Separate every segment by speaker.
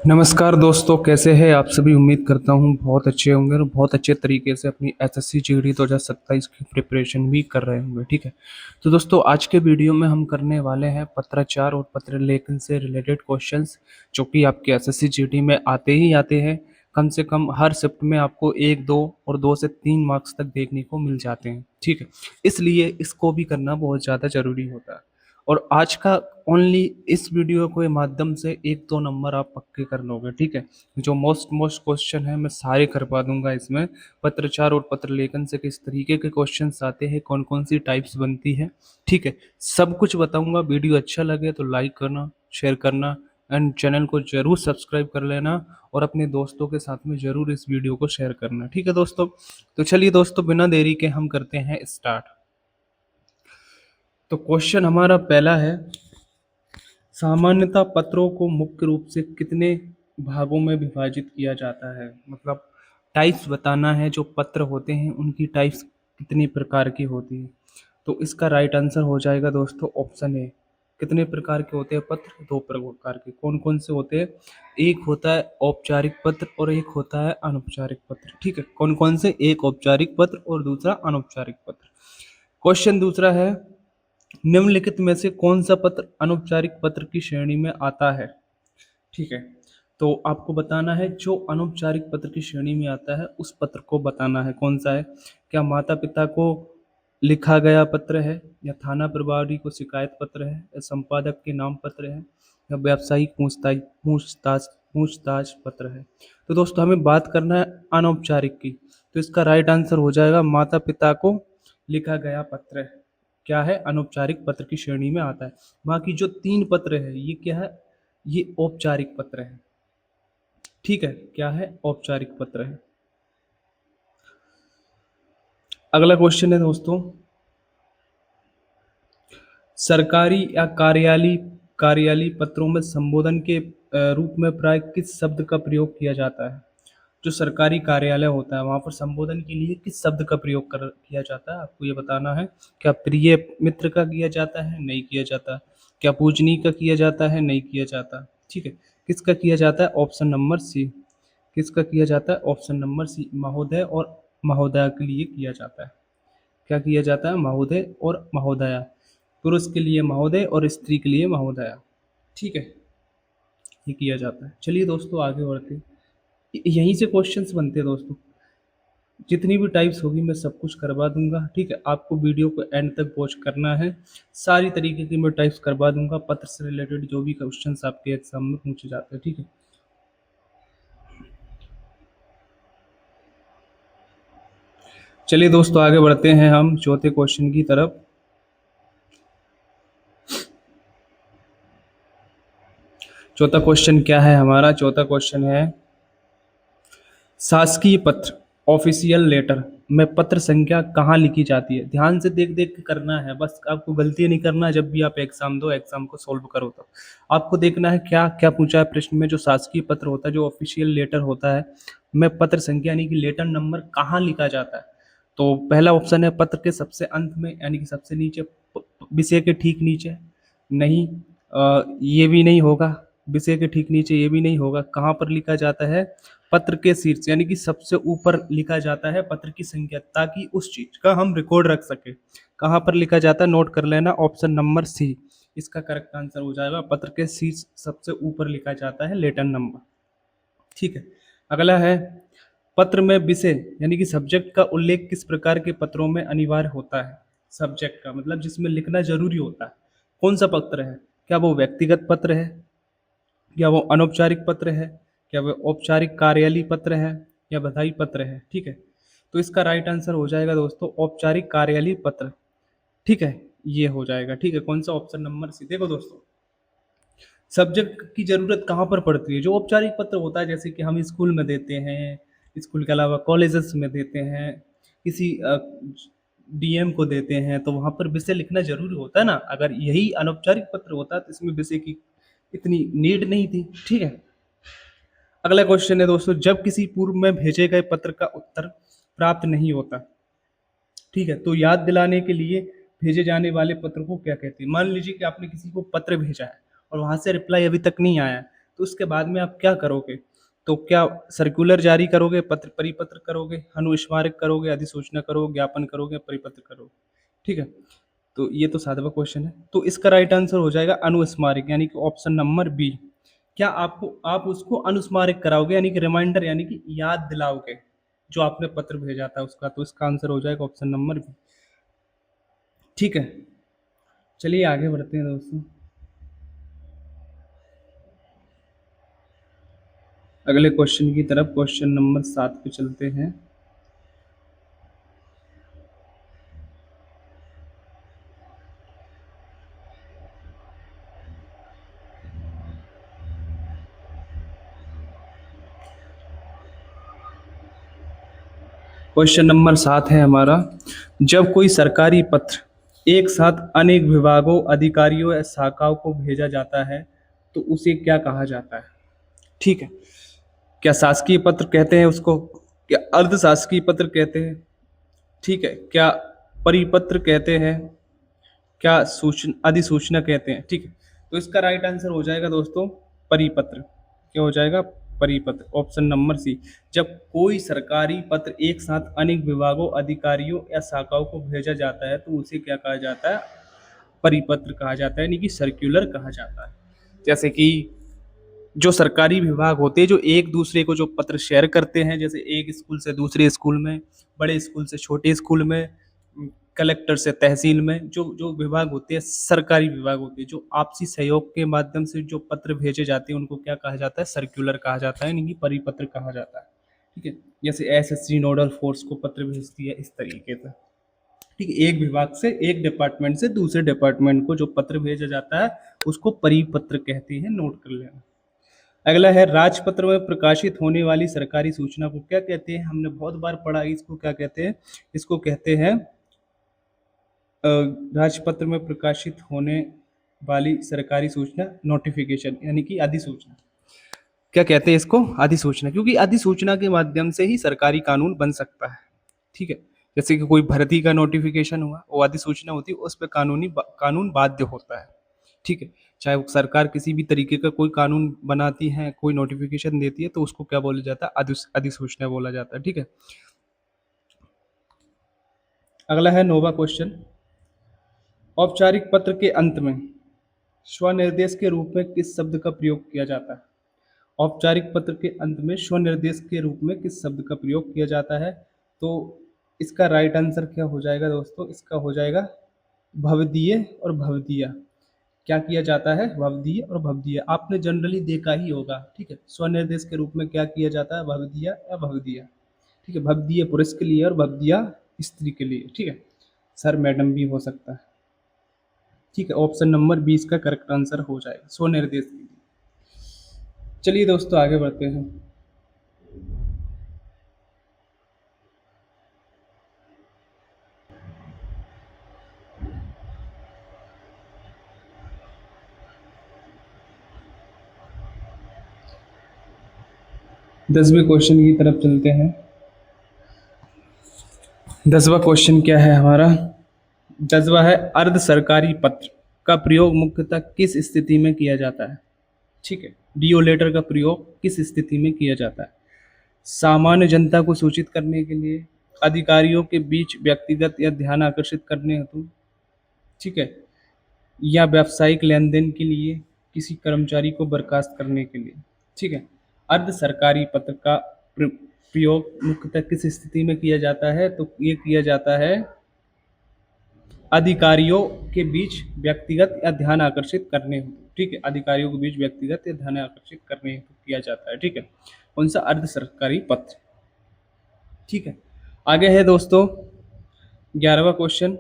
Speaker 1: नमस्कार दोस्तों, कैसे हैं आप सभी। उम्मीद करता हूँ बहुत अच्छे होंगे और बहुत अच्छे तरीके से अपनी एसएससी जीडी 2027 की प्रिपरेशन भी कर रहे होंगे। ठीक है, तो दोस्तों आज के वीडियो में हम करने वाले हैं पत्राचार और पत्र लेखन से रिलेटेड क्वेश्चंस, जो कि आपके एसएससी जीडी में आते ही आते हैं। कम से कम हर शिफ्ट में आपको 1, 2 और 2 से 3 मार्क्स तक देखने को मिल जाते हैं। ठीक है, इसलिए इसको भी करना बहुत ज़्यादा ज़रूरी होता है। और आज का ओनली इस वीडियो के माध्यम से 1-2 नंबर आप पक्के कर लोगे। ठीक है, जो मोस्ट क्वेश्चन है मैं सारे करवा दूंगा इसमें। पत्रचार और पत्र लेखन से किस तरीके के क्वेश्चंस आते हैं, कौन कौन सी टाइप्स बनती है, ठीक है, सब कुछ बताऊंगा। वीडियो अच्छा लगे तो लाइक करना, शेयर करना एंड चैनल को जरूर सब्सक्राइब कर लेना और अपने दोस्तों के साथ में जरूर इस वीडियो को शेयर करना। ठीक है दोस्तों, तो चलिए दोस्तों बिना देरी के हम करते हैं स्टार्ट। तो क्वेश्चन हमारा पहला है, सामान्यतः पत्रों को मुख्य रूप से कितने भागों में विभाजित किया जाता है। मतलब टाइप्स बताना है, जो पत्र होते हैं उनकी टाइप्स कितनी प्रकार की होती है। तो इसका राइट आंसर हो जाएगा दोस्तों ऑप्शन ए। कितने प्रकार के होते हैं पत्र? 2 प्रकार के। कौन कौन से होते हैं? एक होता है औपचारिक पत्र और एक होता है अनौपचारिक पत्र। ठीक है, कौन कौन से? एक औपचारिक पत्र और दूसरा अनौपचारिक पत्र। क्वेश्चन दूसरा है, निम्नलिखित में से कौन सा पत्र अनौपचारिक पत्र की श्रेणी में आता है। ठीक है, तो आपको बताना है जो अनौपचारिक पत्र की श्रेणी में आता है उस पत्र को बताना है कौन सा है। क्या माता पिता को लिखा गया पत्र है, या थाना प्रभारी को शिकायत पत्र है, या संपादक के नाम पत्र है, या व्यावसायिक पूछताछ पूछताछ पूछताछ पत्र है। तो दोस्तों हमें बात करना है अनौपचारिक की, तो इसका राइट आंसर हो जाएगा माता पिता को लिखा गया पत्र है। क्या है? अनौपचारिक पत्र की श्रेणी में आता है। बाकी जो 3 पत्र है ये क्या है? ये औपचारिक पत्र है। ठीक है, क्या है? औपचारिक पत्र है। अगला क्वेश्चन है दोस्तों, सरकारी या कार्यालयीय पत्रों में संबोधन के रूप में प्राय किस शब्द का प्रयोग किया जाता है। जो सरकारी कार्यालय होता है वहां पर संबोधन के लिए किस शब्द का प्रयोग किया जाता है, आपको ये बताना है। क्या प्रिय मित्र का किया जाता है? नहीं किया जाता। क्या पूजनीय का किया जाता है? नहीं किया जाता। ठीक है, किसका किया जाता है? Option number C. किसका किया जाता है? ऑप्शन नंबर सी, महोदय और महोदया के लिए किया जाता है। क्या किया जाता है? महोदय और महोदया। पुरुष के लिए महोदय और स्त्री के लिए महोदया। ठीक है, ये किया जाता है। चलिए दोस्तों आगे बढ़ते हैं। यहीं से क्वेश्चंस बनते हैं दोस्तों। जितनी भी टाइप्स होगी मैं सब कुछ करवा दूंगा। ठीक है, आपको वीडियो को एंड तक वॉच करना है। सारी तरीके की मैं टाइप्स करवा दूंगा, पत्र से रिलेटेड जो भी क्वेश्चंस आपके एग्जाम में पूछे जाते हैं। ठीक है, चलिए दोस्तों आगे बढ़ते हैं हम चौथे क्वेश्चन की तरफ। चौथा क्वेश्चन क्या है हमारा? चौथा क्वेश्चन है, शासकीय पत्र ऑफिशियल लेटर में पत्र संख्या कहाँ लिखी जाती है। ध्यान से देख देख के करना है, बस आपको गलती नहीं करना है। जब भी आप एग्जाम दो, एग्जाम को सोल्व करो तो आपको देखना है क्या क्या पूछा है प्रश्न में। जो शासकीय पत्र होता है, जो ऑफिशियल लेटर होता है, में पत्र संख्या यानी कि लेटर नंबर कहाँ लिखा जाता है। तो पहला ऑप्शन है पत्र के सबसे अंत में यानी कि सबसे नीचे, विषय के ठीक नीचे। नहीं, ये भी नहीं होगा। विषय के ठीक नीचे ये भी नहीं होगा। कहाँ पर लिखा जाता है? पत्र के शीर्ष यानी कि सबसे ऊपर लिखा जाता है पत्र की संख्या, ताकि उस चीज का हम रिकॉर्ड रख सके। कहाँ पर लिखा जाता है? नोट कर लेना, ऑप्शन नंबर सी इसका करेक्ट आंसर हो जाएगा। पत्र के शीर्ष सबसे ऊपर लिखा जाता है लेटर नंबर। ठीक है, अगला है, पत्र में विषय यानी कि सब्जेक्ट का उल्लेख किस प्रकार के पत्रों में अनिवार्य होता है। सब्जेक्ट का मतलब जिसमें लिखना जरूरी होता है, कौन सा पत्र है? क्या वो व्यक्तिगत पत्र है, या वो अनौपचारिक पत्र है, क्या वो औपचारिक कार्यालयीय पत्र है, या बधाई पत्र है। ठीक है, तो इसका राइट आंसर हो जाएगा दोस्तों औपचारिक कार्यालयीय पत्र। ठीक है, ये हो जाएगा। ठीक है, कौन सा? Option number C. देखो दोस्तों, सब्जेक्ट की जरूरत कहाँ पर पड़ती है? जो औपचारिक पत्र होता है, जैसे कि हम स्कूल में देते हैं, स्कूल के अलावा कॉलेजेस में देते हैं, किसी डीएम को देते हैं, तो वहां पर विषय लिखना जरूरी होता है ना। अगर यही अनौपचारिक पत्र होता तो इसमें विषय की इतनी नीड नहीं थी। ठीक है, अगला क्वेश्चन है दोस्तों, जब किसी पूर्व में भेजे गए पत्र का उत्तर प्राप्त नहीं होता, ठीक है, तो याद दिलाने के लिए भेजे जाने वाले पत्र को क्या कहते हैं। मान लीजिए कि आपने किसी को पत्र भेजा है और वहां से रिप्लाई अभी तक नहीं आया है, तो उसके बाद में आप क्या करोगे? तो क्या सर्कुलर जारी करोगे, पत्र परिपत्र करोगे, अनुस्मारक करोगे, अधिसूचना करोगे, ज्ञापन करोगे, परिपत्र करोगे? ठीक है? तो ये तो 7वां क्वेश्चन है। तो इसका राइट आंसर हो जाएगा अनुस्मारक, यानी कि ऑप्शन नंबर बी। क्या आप उसको अनुस्मारक कराओगे, यानी कि रिमाइंडर, यानी कि याद दिलाओगे जो आपने पत्र भेजा था उसका। तो इसका आंसर हो जाएगा ऑप्शन नंबर बी। ठीक है, चलिए आगे बढ़ते हैं दोस्तों। अगले क्वेश्चन की तरफ, क्वेश्चन नंबर 7 पे चलते हैं। क्वेश्चन नंबर 7 है हमारा, जब कोई सरकारी पत्र एक साथ अनेक विभागों, अधिकारियों या शाखाओं को भेजा जाता है तो उसे क्या कहा जाता है? ठीक है, क्या शासकीय पत्र कहते हैं उसको, क्या अर्ध शासकीय पत्र कहते हैं, ठीक है, क्या परिपत्र कहते हैं, क्या सूचना अधिसूचना कहते हैं? ठीक है, तो इसका राइट आंसर हो जाएगा दोस्तों परिपत्र। क्या हो जाएगा? परिपत्र, ऑप्शन नंबर सी। जब कोई सरकारी पत्र एक साथ अनेक विभागों, अधिकारियों या शाखाओं को भेजा जाता है तो उसे क्या कहा जाता है? परिपत्र कहा जाता है, यानी कि सर्कुलर कहा जाता है। जैसे कि जो सरकारी विभाग होते हैं जो एक दूसरे को जो पत्र शेयर करते हैं, जैसे एक स्कूल से दूसरे स्कूल में, बड़े स्कूल से छोटे स्कूल में, कलेक्टर से तहसील में, जो जो विभाग होते हैं सरकारी विभाग होते हैं, जो आपसी सहयोग के माध्यम से जो पत्र भेजे जाते हैं उनको क्या कहा जाता है? सर्कुलर कहा जाता है, यानी कि परिपत्र कहा जाता है। ठीक है, जैसे एसएससी नोडल फोर्स को पत्र भेजती है, इस तरीके से। ठीक है, एक विभाग से, एक डिपार्टमेंट से दूसरे डिपार्टमेंट को जो पत्र भेजा जाता है उसको परिपत्र कहते हैं, नोट कर लेना। अगला है, राजपत्र में प्रकाशित होने वाली सरकारी सूचना को क्या कहते हैं? हमने बहुत बार पढ़ा है इसको, क्या कहते हैं? इसको कहते हैं राजपत्र में प्रकाशित होने वाली सरकारी सूचना, नोटिफिकेशन, यानी कि अधिसूचना। क्या कहते हैं इसको? अधिसूचना, क्योंकि अधिसूचना के माध्यम से ही सरकारी कानून बन सकता है। ठीक है, जैसे कि कोई भर्ती का नोटिफिकेशन हुआ, वो अधिसूचना होती है, उस पर कानून बाध्य होता है। ठीक है, चाहे वो सरकार किसी भी तरीके का कोई कानून बनाती है, कोई नोटिफिकेशन देती है, तो उसको क्या बोला जाता है? अधिसूचना बोला जाता है। ठीक है, अगला है 9वां क्वेश्चन, औपचारिक पत्र के अंत में स्वनिर्देश के रूप में किस शब्द का प्रयोग किया जाता है? औपचारिक पत्र के अंत में स्वनिर्देश के रूप में किस शब्द का प्रयोग किया जाता है? तो इसका राइट आंसर क्या हो जाएगा दोस्तों? इसका हो जाएगा भवदीय और भवदीय। क्या किया जाता है? भवदीय और भवदीय। आपने जनरली देखा ही होगा। ठीक है, स्वनिर्देश के रूप में क्या किया जाता है? भवदीय या भवदीय। ठीक है, भवदीय पुरुष के लिए और भवदीय स्त्री के लिए। ठीक है, सर मैडम भी हो सकता है। ठीक है, ऑप्शन नंबर 20 का करेक्ट आंसर हो जाएगा, स्वनिर्देश के लिए। चलिए दोस्तों आगे बढ़ते हैं। दसवें क्वेश्चन की तरफ चलते हैं। 10वां क्वेश्चन क्या है हमारा? 10वां है, अर्ध सरकारी पत्र का प्रयोग मुख्यतः किस स्थिति में किया जाता है? ठीक है, डीओ लेटर का प्रयोग किस स्थिति में किया जाता है? सामान्य जनता को सूचित करने के लिए, अधिकारियों के बीच व्यक्तिगत या ध्यान आकर्षित करने हेतु, ठीक है, या व्यावसायिक लेन देन के लिए, किसी कर्मचारी को बर्खास्त करने के लिए। ठीक है, अर्ध सरकारी पत्र का प्रयोग मुख्यतः किस स्थिति में किया जाता है? तो ये किया जाता है अधिकारियों के बीच व्यक्तिगत या ध्यान आकर्षित करने हेतु। ठीक है, अधिकारियों के बीच व्यक्तिगत या ध्यान आकर्षित करने हेतु किया जाता है। ठीक है, कौन सा? अर्ध सरकारी पत्र। ठीक है, आगे है दोस्तों 11वां क्वेश्चन,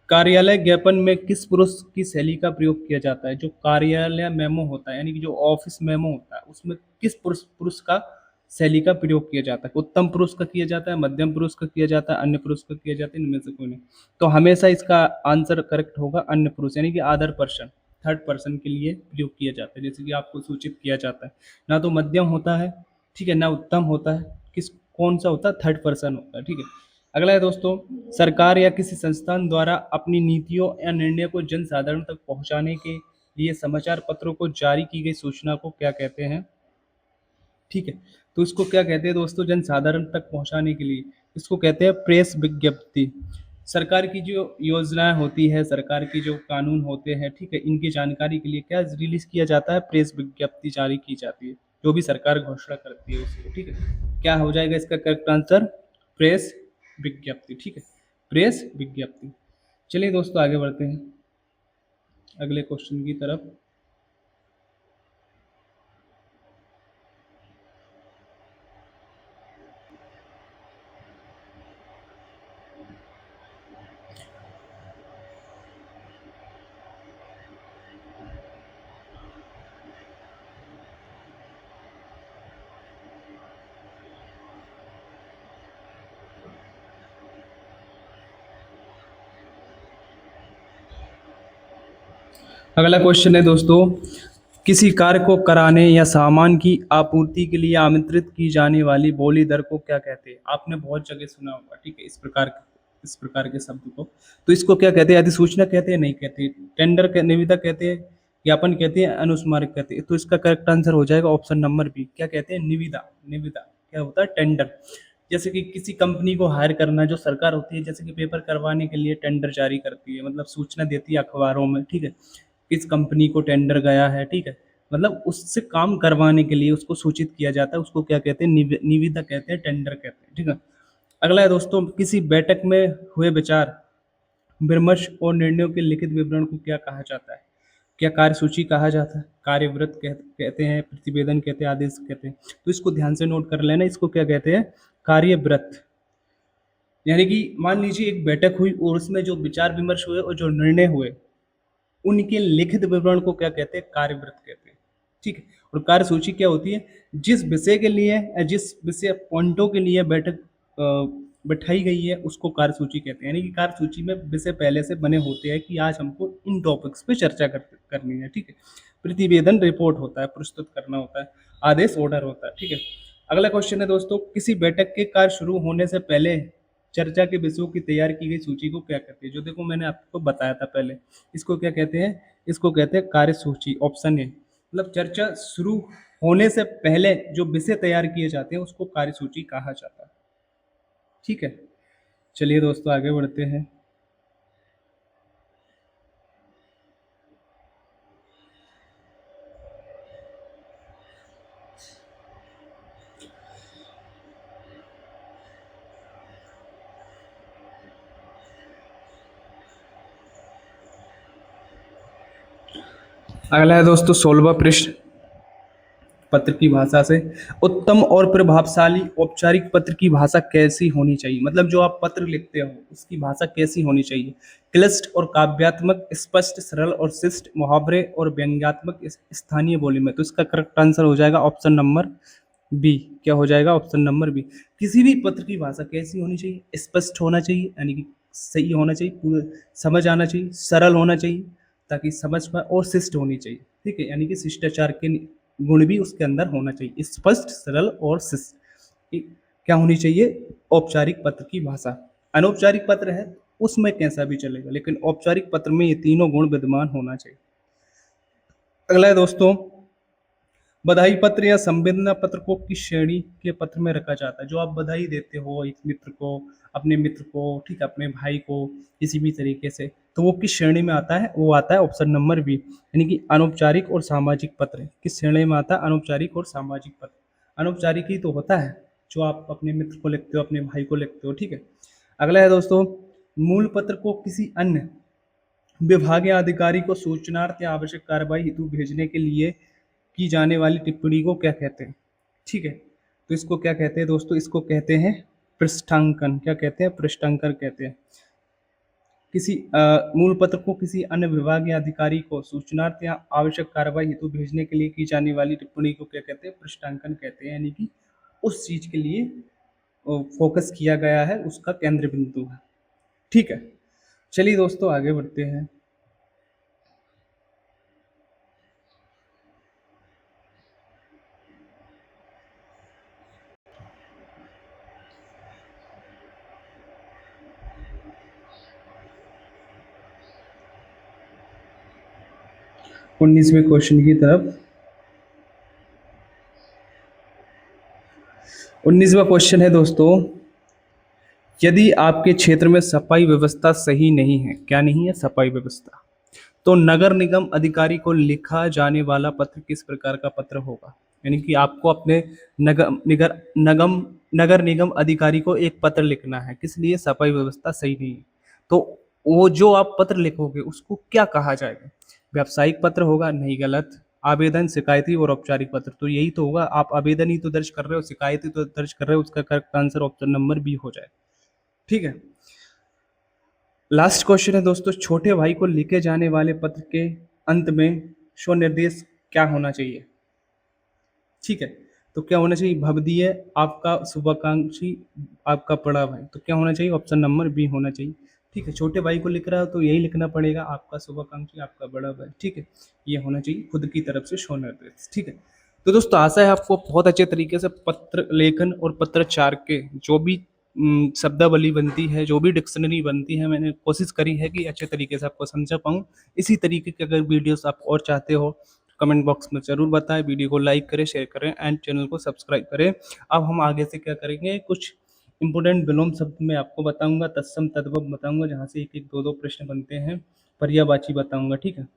Speaker 1: कार्यालय ज्ञापन में किस पुरुष की शैली का प्रयोग किया जाता है? जो कार्यालय मेमो होता है, यानी कि जो ऑफिस मेमो होता है, उसमें किस पुरुष पुरुष का शैली का प्रयोग किया जाता है? उत्तम पुरुष का किया जाता है, मध्यम पुरुष का किया जाता है, अन्य पुरुष का किया जाता है, इनमें से कोई नहीं। तो हमेशा इसका आंसर करेक्ट होगा अन्य पुरुष, यानी कि अदर पर्सन, थर्ड पर्सन के लिए प्रयोग किया जाता है, जैसे कि आपको सूचित किया जाता है। ना तो मध्यम होता है, ठीक है, ना उत्तम होता है, कौन सा होता है? थर्ड पर्सन होता है। ठीक है, अगला है दोस्तों, सरकार या किसी संस्थान द्वारा अपनी नीतियों या निर्णय को जन साधारण तक पहुंचाने के लिए समाचार पत्रों को जारी की गई सूचना को क्या कहते हैं? ठीक है, तो इसको क्या कहते हैं दोस्तों, जनसाधारण तक पहुंचाने के लिए इसको कहते हैं प्रेस विज्ञप्ति। सरकार की जो योजनाएं होती है, सरकार की जो कानून होते हैं, ठीक है, इनकी जानकारी के लिए क्या रिलीज किया जाता है? प्रेस विज्ञप्ति जारी की जाती है, जो भी सरकार घोषणा करती है उसको, ठीक है। क्या हो जाएगा इसका करेक्ट आंसर? प्रेस विज्ञप्ति, ठीक है, प्रेस विज्ञप्ति। चलिए दोस्तों आगे बढ़ते हैं अगले क्वेश्चन की तरफ। अगला क्वेश्चन है दोस्तों, किसी कार्य को कराने या सामान की आपूर्ति के लिए आमंत्रित की जाने वाली बोली दर को क्या कहते हैं? आपने बहुत जगह सुना होगा, ठीक है, इस प्रकार के शब्द को। तो इसको क्या कहते हैं? अधिसूचना कहते हैं? नहीं कहते। टेंडर निविदा कहते हैं? ज्ञापन कहते हैं? अनुस्मारक कहते हैं? तो इसका करेक्ट आंसर हो जाएगा ऑप्शन नंबर बी। क्या कहते हैं? निविदा। निविदा क्या होता है? टेंडर। जैसे कि किसी कंपनी को हायर करना, जो सरकार होती है, जैसे कि पेपर करवाने के लिए टेंडर जारी करती है, मतलब सूचना देती है अखबारों में, ठीक है, किस कंपनी को टेंडर गया है, ठीक है, मतलब उससे काम करवाने के लिए उसको सूचित किया जाता है, उसको क्या कहते हैं? निविदा कहते हैं, टेंडर कहते हैं, ठीक है। अगला है दोस्तों, किसी बैठक में हुए विचार विमर्श और निर्णयों के लिखित विवरण को क्या कहा जाता है? क्या कार्यसूची कहा जाता है? कार्यव्रत कहते हैं, प्रतिवेदन कहते हैं, आदेश कहते हैं? तो इसको ध्यान से नोट कर लेना, इसको क्या कहते हैं? कार्यव्रत। यानी कि मान लीजिए एक बैठक हुई और उसमें जो विचार विमर्श हुए और जो निर्णय हुए, उनके लिखित विवरण को क्या कहते हैं? कार्यव्रत कहते हैं, ठीक है। और कार्यसूची क्या होती है? जिस विषय के लिए या जिस विषय पॉइंटों के लिए बैठक बैठाई गई है, उसको कार्यसूची कहते हैं। यानी कि कार्यसूची में विषय पहले से बने होते हैं कि आज हमको इन टॉपिक्स पे चर्चा करनी है, ठीक है। प्रतिवेदन रिपोर्ट होता है, प्रस्तुत करना होता है। आदेश ऑर्डर होता है, ठीक है। अगला क्वेश्चन है दोस्तों, किसी बैठक के कार्य शुरू होने से पहले चर्चा के विषयों की तैयार की गई सूची को क्या कहते हैं? जो देखो मैंने आपको बताया था पहले, इसको क्या कहते हैं? इसको कहते हैं कार्यसूची, ऑप्शन ए। मतलब चर्चा शुरू होने से पहले जो विषय तैयार किए जाते हैं उसको कार्यसूची कहा जाता है, ठीक है। चलिए दोस्तों आगे बढ़ते हैं। अगला है दोस्तों 16वां प्रश्न, पत्र की भाषा से उत्तम और प्रभावशाली औपचारिक पत्र की भाषा कैसी होनी चाहिए? मतलब जो आप पत्र लिखते हो उसकी भाषा कैसी होनी चाहिए? क्लिष्ट और काव्यात्मक, स्पष्ट, सरल और शिष्ट, मुहावरे और व्यंग्यात्मक, स्थानीय बोली में? तो इसका करेक्ट आंसर हो जाएगा ऑप्शन नंबर बी। क्या हो जाएगा? Option number B. किसी भी पत्र की भाषा कैसी होनी चाहिए? स्पष्ट होना चाहिए, यानी कि सही होना चाहिए, पूरा समझ आना चाहिए, सरल होना चाहिए ताकि समझ पाए, और शिष्ट होनी चाहिए, ठीक है, यानी कि शिष्टाचार के गुण भी उसके अंदर होना चाहिए। स्पष्ट, सरल और शिष्ट। क्या होनी चाहिए? औपचारिक पत्र की भाषा। अनौपचारिक पत्र है उसमें कैसा भी चलेगा, लेकिन औपचारिक पत्र में ये तीनों गुण विद्यमान होना चाहिए। अगला है दोस्तों, बधाई पत्र या संवेदना पत्र को किस श्रेणी के पत्र में रखा जाता है? जो आप बधाई देते हो एक मित्र को, अपने मित्र को, ठीक है, अपने भाई को, किसी भी तरीके से, तो वो किस श्रेणी में आता है? वो आता है ऑप्शन नंबर बी, यानी कि अनौपचारिक और सामाजिक पत्र। किस श्रेणी में आता है? अनौपचारिक और सामाजिक पत्र। अनौपचारिक ही तो होता है जो आप अपने मित्र को लिखते हो, अपने भाई को लिखते हो, ठीक है। अगला है दोस्तों, मूल पत्र को किसी अन्य विभाग या अधिकारी को सूचनार्थ या आवश्यक कार्रवाई हेतु भेजने के लिए की जाने वाली टिप्पणी को क्या कहते हैं? ठीक है, तो इसको क्या कहते हैं दोस्तों? इसको कहते हैं पृष्ठांकन। क्या कहते हैं? पृष्ठांकन कहते हैं। किसी मूल पत्र को किसी अन्य विभाग या अधिकारी को सूचनार्थ या आवश्यक कार्रवाई हेतु भेजने के लिए की जाने वाली टिप्पणी को क्या कहते हैं? पृष्ठांकन कहते हैं, यानी कि उस चीज के लिए फोकस किया गया है, उसका केंद्र बिंदु है, ठीक है। चलिए दोस्तों आगे बढ़ते हैं। 19वें क्वेश्चन की तरफ। 19वां क्वेश्चन है दोस्तों, यदि आपके क्षेत्र में सफाई व्यवस्था सही नहीं है, क्या नहीं है, सफाई व्यवस्था, तो नगर निगम अधिकारी को लिखा जाने वाला पत्र किस प्रकार का पत्र होगा? यानी कि आपको अपने नगर निगम अधिकारी को एक पत्र लिखना है, किस लिए? सफाई व्यवस्था सही नहीं है। तो वो जो आप पत्र लिखोगे उसको क्या कहा जाएगा? व्यावसायिक पत्र होगा? नहीं, गलत। आवेदन, शिकायती और औपचारिक पत्र, तो यही तो होगा। आप आवेदन ही तो दर्ज कर रहे हो, शिकायत ही तो दर्ज कर रहे हो, उसका correct answer option number B हो जाए। ठीक है। लास्ट क्वेश्चन है दोस्तों, छोटे भाई को लिखे जाने वाले पत्र के अंत में स्वनिर्देश क्या होना चाहिए? ठीक है, तो क्या होना चाहिए? भवदीय, आपका शुभाकांक्षी, आपका बड़ा भाई, तो क्या होना चाहिए? ऑप्शन नंबर बी होना चाहिए। ठीक है, छोटे भाई को लिख रहा हो तो यही लिखना पड़ेगा, आपका शुभाकांक्षी, आपका बड़ा भाई। ठीक है, ये होना चाहिए खुद की तरफ से स्वनिर्देश। ठीक है, तो दोस्तों आशा है आपको बहुत अच्छे तरीके से पत्र लेखन और पत्रचार के जो भी शब्दावली बनती है, जो भी डिक्शनरी बनती है, मैंने कोशिश करी है कि अच्छे तरीके से आपको समझा पाऊँ। इसी तरीके के अगर वीडियोस आप और चाहते हो, कमेंट बॉक्स में ज़रूर बताएं। वीडियो को लाइक करें, शेयर करें एंड चैनल को सब्सक्राइब करें। अब हम आगे से क्या करेंगे, कुछ इंपॉर्टेंट विलोम शब्द मैं आपको बताऊंगा, तत्सम तद्भव बताऊंगा, जहाँ से एक एक दो दो प्रश्न बनते हैं, पर्यायवाची बताऊंगा। ठीक है,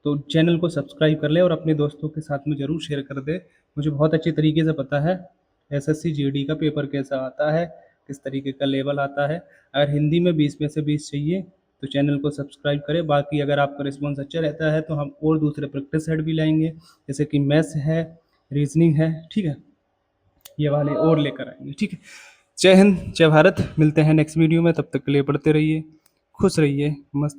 Speaker 1: तो चैनल को सब्सक्राइब कर ले और अपने दोस्तों के साथ में ज़रूर शेयर कर दे। मुझे बहुत अच्छे तरीके से पता है एसएससी जीडी का पेपर कैसा आता है, किस तरीके का लेवल आता है। अगर हिंदी में 20 में से 20 चाहिए तो चैनल को सब्सक्राइब करें। बाकी अगर आपका रिस्पॉन्स अच्छा रहता है तो हम और दूसरे प्रैक्टिस सेट भी लाएंगे, जैसे कि मैथ्स है, रीजनिंग है। ठीक है, ये वाले और लेकर आएंगे। ठीक है, जय हिंद, जय भारत। मिलते हैं नेक्स्ट वीडियो में, तब तक के लिए पढ़ते रहिए, खुश रहिए, मस्त